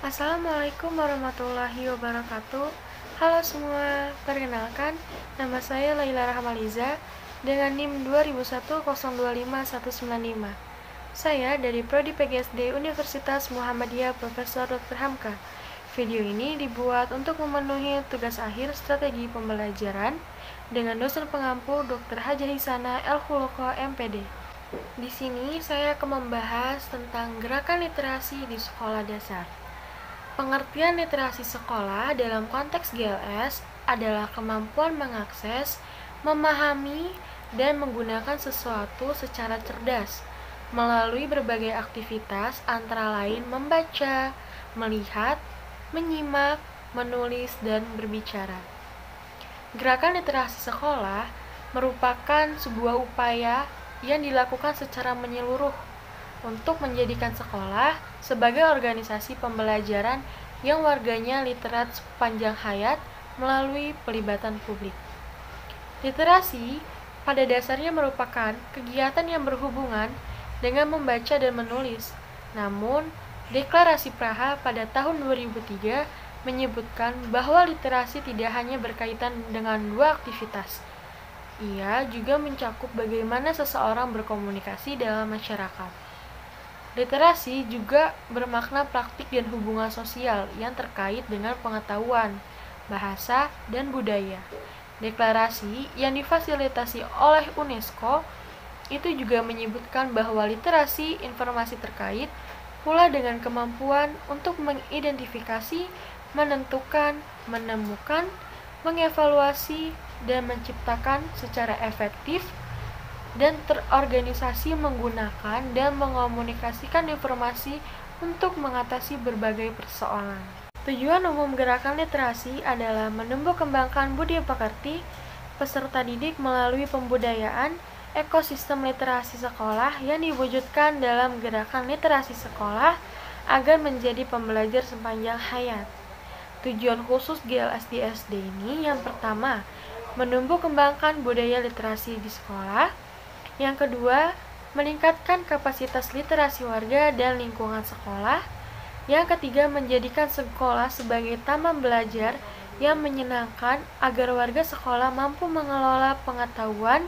Assalamualaikum warahmatullahi wabarakatuh. Halo semua, perkenalkan nama saya Laila Rahmaliza dengan NIM 2001025195. Saya dari Prodi PGSD Universitas Muhammadiyah Profesor Dr. Hamka. Video ini dibuat untuk memenuhi tugas akhir strategi pembelajaran dengan dosen pengampu Dr. Hajah Hisana El Khuloko MPD. Di sini saya akan membahas tentang gerakan literasi di sekolah dasar. Pengertian literasi sekolah dalam konteks GLS adalah kemampuan mengakses, memahami, dan menggunakan sesuatu secara cerdas melalui berbagai aktivitas antara lain membaca, melihat, menyimak, menulis, dan berbicara. Gerakan literasi sekolah merupakan sebuah upaya yang dilakukan secara menyeluruh untuk menjadikan sekolah sebagai organisasi pembelajaran yang warganya literat sepanjang hayat melalui pelibatan publik. Literasi pada dasarnya merupakan kegiatan yang berhubungan dengan membaca dan menulis. Namun, Deklarasi Praha pada tahun 2003 menyebutkan bahwa literasi tidak hanya berkaitan dengan dua aktivitas. Ia juga mencakup bagaimana seseorang berkomunikasi dalam masyarakat. Literasi juga bermakna praktik dan hubungan sosial yang terkait dengan pengetahuan, bahasa, dan budaya. Deklarasi yang difasilitasi oleh UNESCO itu juga menyebutkan bahwa literasi informasi terkait pula dengan kemampuan untuk mengidentifikasi, menentukan, menemukan, mengevaluasi, dan menciptakan secara efektif dan terorganisasi menggunakan dan mengomunikasikan informasi untuk mengatasi berbagai persoalan. Tujuan umum gerakan literasi adalah menumbuh kembangkan budi pekerti peserta didik melalui pembudayaan ekosistem literasi sekolah yang diwujudkan dalam gerakan literasi sekolah agar menjadi pembelajar sepanjang hayat. Tujuan khusus GLS di SD ini yang pertama, menumbuh kembangkan budaya literasi di sekolah. Yang kedua, meningkatkan kapasitas literasi warga dan lingkungan sekolah. Yang ketiga, menjadikan sekolah sebagai taman belajar yang menyenangkan agar warga sekolah mampu mengelola pengetahuan.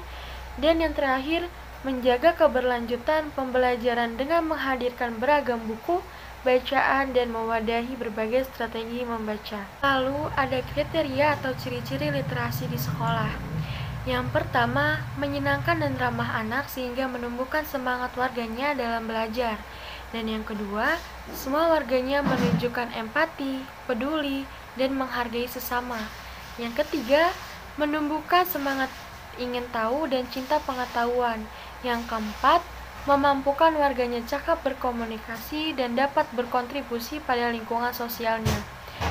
Dan yang terakhir, menjaga keberlanjutan pembelajaran dengan menghadirkan beragam buku, bacaan, dan mewadahi berbagai strategi membaca. Lalu, ada kriteria atau ciri-ciri literasi di sekolah. Yang pertama, menyenangkan dan ramah anak sehingga menumbuhkan semangat warganya dalam belajar. Dan yang kedua, semua warganya menunjukkan empati, peduli, dan menghargai sesama. Yang ketiga, menumbuhkan semangat ingin tahu dan cinta pengetahuan. Yang keempat, memampukan warganya cakap berkomunikasi dan dapat berkontribusi pada lingkungan sosialnya.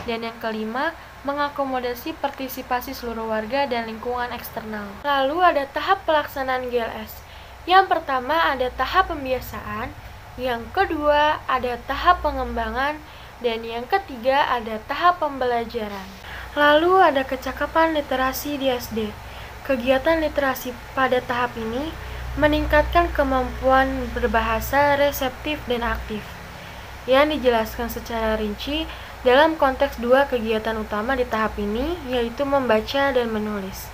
Dan yang kelima, mengakomodasi partisipasi seluruh warga dan lingkungan eksternal. Lalu ada tahap pelaksanaan GLS. Yang pertama ada tahap pembiasaan, yang kedua ada tahap pengembangan, dan yang ketiga ada tahap pembelajaran. Lalu ada kecakapan literasi di SD. Kegiatan literasi pada tahap ini meningkatkan kemampuan berbahasa reseptif dan aktif, yang dijelaskan secara rinci dalam konteks dua kegiatan utama di tahap ini, yaitu membaca dan menulis.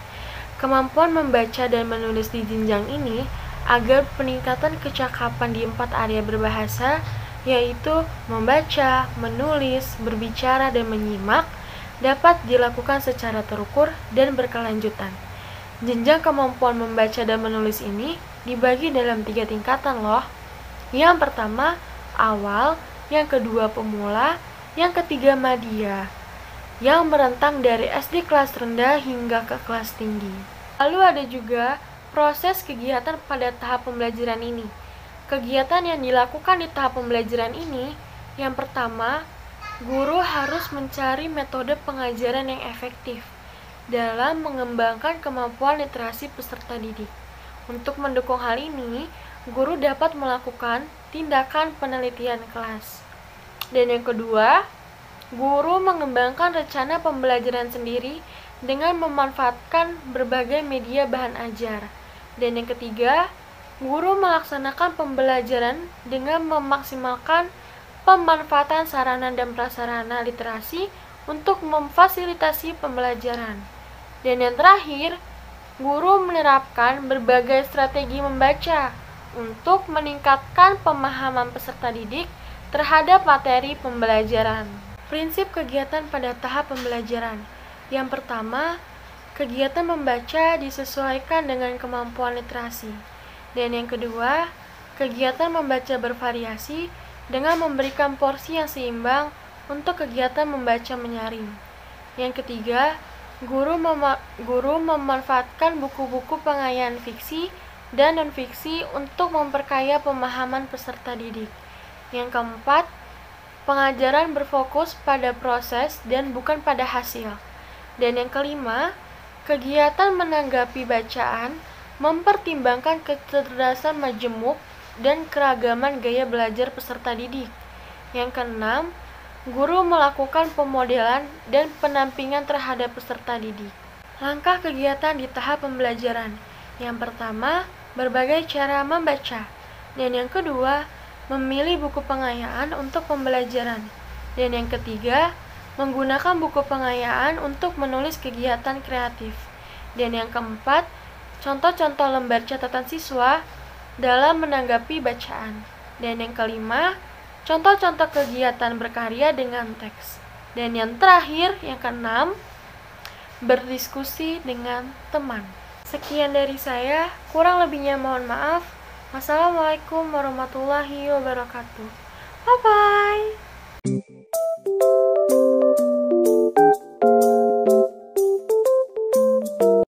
Kemampuan membaca dan menulis di jenjang ini agar peningkatan kecakapan di 4 area berbahasa, yaitu membaca, menulis, berbicara, dan menyimak, dapat dilakukan secara terukur dan berkelanjutan. Jenjang kemampuan membaca dan menulis ini dibagi dalam 3 tingkatan loh. Yang pertama, awal, yang kedua pemula, yang ketiga madya, yang merentang dari SD kelas rendah hingga ke kelas tinggi. Lalu ada juga proses kegiatan pada tahap pembelajaran ini. Kegiatan yang dilakukan di tahap pembelajaran ini, yang pertama, guru harus mencari metode pengajaran yang efektif dalam mengembangkan kemampuan literasi peserta didik. Untuk mendukung hal ini, guru dapat melakukan tindakan penelitian kelas. Dan yang kedua, guru mengembangkan rencana pembelajaran sendiri dengan memanfaatkan berbagai media bahan ajar. Dan yang ketiga, guru melaksanakan pembelajaran dengan memaksimalkan pemanfaatan sarana dan prasarana literasi untuk memfasilitasi pembelajaran. Dan yang terakhir, guru menerapkan berbagai strategi membaca untuk meningkatkan pemahaman peserta didik terhadap materi pembelajaran. Prinsip kegiatan pada tahap pembelajaran. Yang pertama, kegiatan membaca disesuaikan dengan kemampuan literasi. Dan yang kedua, kegiatan membaca bervariasi dengan memberikan porsi yang seimbang untuk kegiatan membaca menyaring. Yang ketiga, guru memanfaatkan buku-buku pengayaan fiksi dan non-fiksi untuk memperkaya pemahaman peserta didik. Yang keempat, pengajaran berfokus pada proses dan bukan pada hasil. Dan yang kelima, kegiatan menanggapi bacaan mempertimbangkan kecerdasan majemuk dan keragaman gaya belajar peserta didik. Yang keenam, guru melakukan pemodelan dan penampingan terhadap peserta didik. Langkah kegiatan di tahap pembelajaran. Yang pertama, berbagai cara membaca. Dan yang kedua, memilih buku pengayaan untuk pembelajaran. Dan yang ketiga, menggunakan buku pengayaan untuk menulis kegiatan kreatif. Dan yang keempat, contoh-contoh lembar catatan siswa dalam menanggapi bacaan. Dan yang kelima, contoh-contoh kegiatan berkarya dengan teks. Dan yang terakhir, yang keenam, berdiskusi dengan teman. Sekian dari saya, kurang lebihnya mohon maaf. Wassalamualaikum warahmatullahi wabarakatuh. Bye-bye.